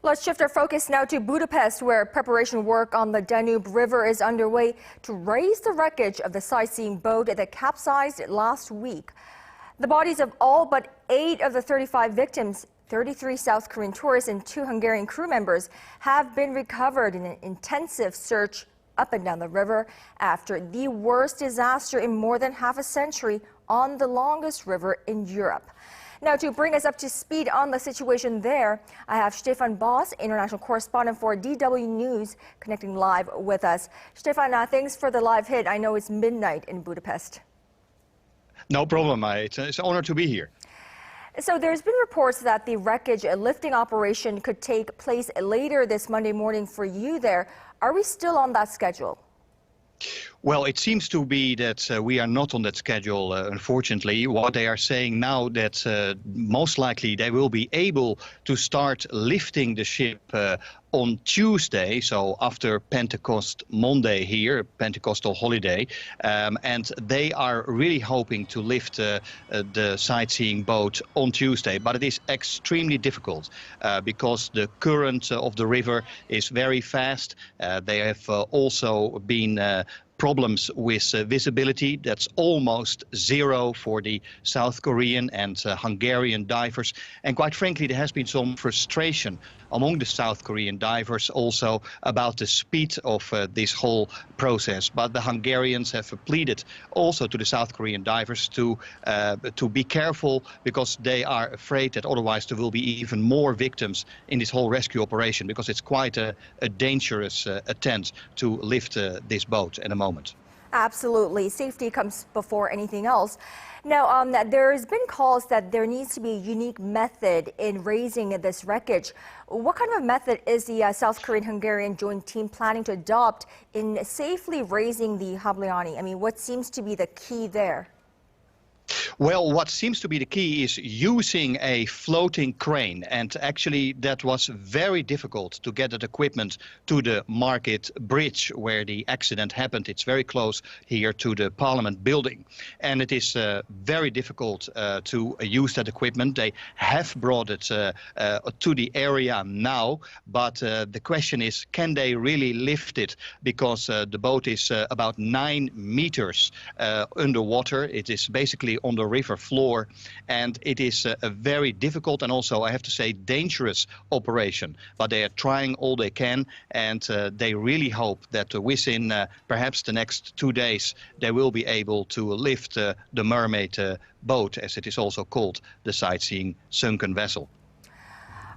Let's shift our focus now to Budapest, where preparation work on the Danube River is underway to raise the wreckage of the sightseeing boat that capsized last week. The bodies of all but 8 of the 35 victims, 33 South Korean tourists and 2 Hungarian crew members, have been recovered in an intensive search up and down the river after the worst disaster in more than half a century on the longest river in Europe. Now, to bring us up to speed on the situation there, I have Stefan Bos, international correspondent for DW News, connecting live with us. Stefan, thanks for the live hit. I know it's midnight in Budapest. No problem. It's an honor to be here. So there's been reports that the wreckage lifting operation could take place later this Monday morning for you there. Are we still on that schedule? Well, it seems to be that we are not on that schedule, unfortunately. What they are saying now that most likely they will be able to start lifting the ship on Tuesday, so after Pentecost Monday here, Pentecostal holiday, and they are really hoping to lift the sightseeing boat on Tuesday. But it is extremely difficult because the current of the river is very fast. They have also been problems with visibility. That's almost zero for the South Korean and Hungarian divers. And quite frankly, there has been some frustration among the South Korean divers also about the speed of this whole process. But the Hungarians have pleaded also to the South Korean divers to be careful, because they are afraid that otherwise there will be even more victims in this whole rescue operation, because it's quite a dangerous attempt to lift this boat at the moment. Absolutely. Safety comes before anything else. Now, there's been calls that there needs to be a unique method in raising this wreckage. What kind of a method is the South Korean-Hungarian joint team planning to adopt in safely raising the Hableany? I mean, what seems to be the key there? Well, what seems to be the key is using a floating crane, and actually that was very difficult to get that equipment to the market bridge where the accident happened. It's very close here to the Parliament building, and it is very difficult to use that equipment. They have brought it to the area now, but the question is, can they really lift it? Because the boat is about 9 meters underwater. It is basically on the river floor, and it is a very difficult and also, I have to say, dangerous operation. But they are trying all they can, and they really hope that within perhaps the next 2 days they will be able to lift the mermaid boat, as it is also called, the sightseeing sunken vessel.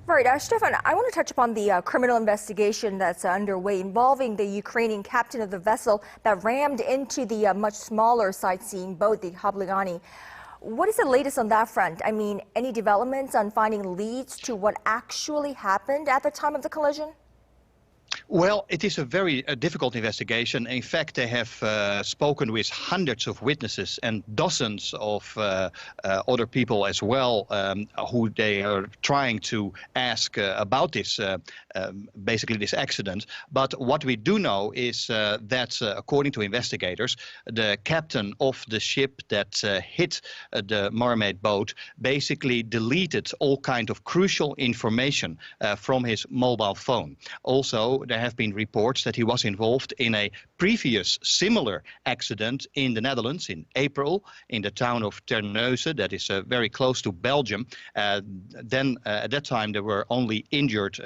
Right, Stefan, I want to touch upon the criminal investigation that's underway involving the Ukrainian captain of the vessel that rammed into the much smaller sightseeing boat, the Hableany. What is the latest on that front? I mean, any developments on finding leads to what actually happened at the time of the collision? Well, it is a very difficult investigation. In fact, they have spoken with hundreds of witnesses and dozens of other people as well, who they are trying to ask about this, basically this accident. But what we do know is that, according to investigators, the captain of the ship that hit the mermaid boat basically deleted all kind of crucial information from his mobile phone. Also, there have been reports that he was involved in a previous similar accident in the Netherlands in April in the town of Terneuzen, that is very close to Belgium. Then at that time there were only injured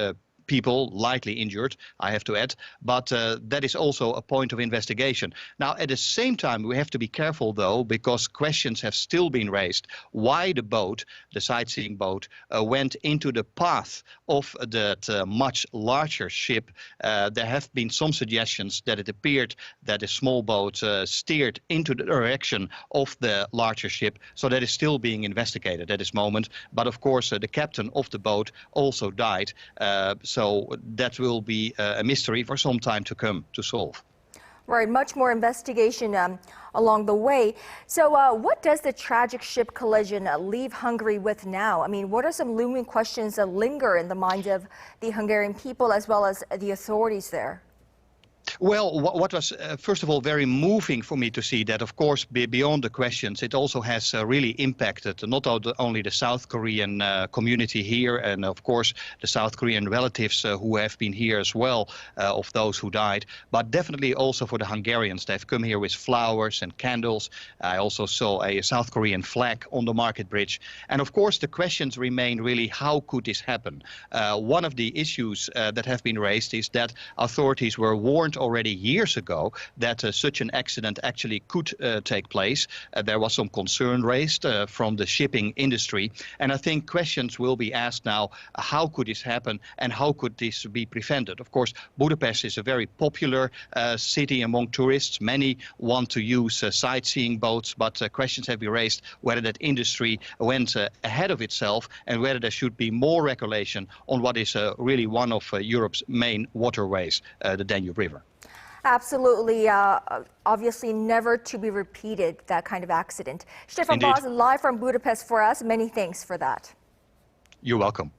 people, lightly injured, I have to add, but that is also a point of investigation. Now, at the same time, we have to be careful, though, because questions have still been raised why the boat, the sightseeing boat, went into the path of that much larger ship. There have been some suggestions that it appeared that a small boat steered into the direction of the larger ship, so that is still being investigated at this moment. But of course, the captain of the boat also died. So that will be a mystery for some time to come to solve. Right, much more investigation along the way. So what does the tragic ship collision leave Hungary with now? I mean, what are some looming questions that linger in the minds of the Hungarian people as well as the authorities there? Well, what was, first of all, very moving for me to see that, of course, beyond the questions, it also has really impacted not only the South Korean community here and, of course, the South Korean relatives who have been here as well, of those who died, but definitely also for the Hungarians. They've come here with flowers and candles. I also saw a South Korean flag on the market bridge. And, of course, the questions remain really, how could this happen? One of the issues that have been raised is that authorities were warned already years ago that such an accident actually could take place. There was some concern raised from the shipping industry. And I think questions will be asked now, how could this happen and how could this be prevented? Of course, Budapest is a very popular city among tourists. Many want to use sightseeing boats, but questions have been raised whether that industry went ahead of itself and whether there should be more regulation on what is really one of Europe's main waterways, the Danube River. Absolutely. Obviously never to be repeated, that kind of accident. Stefan Indeed. Bos, live from Budapest for us. Many thanks for that. You're welcome.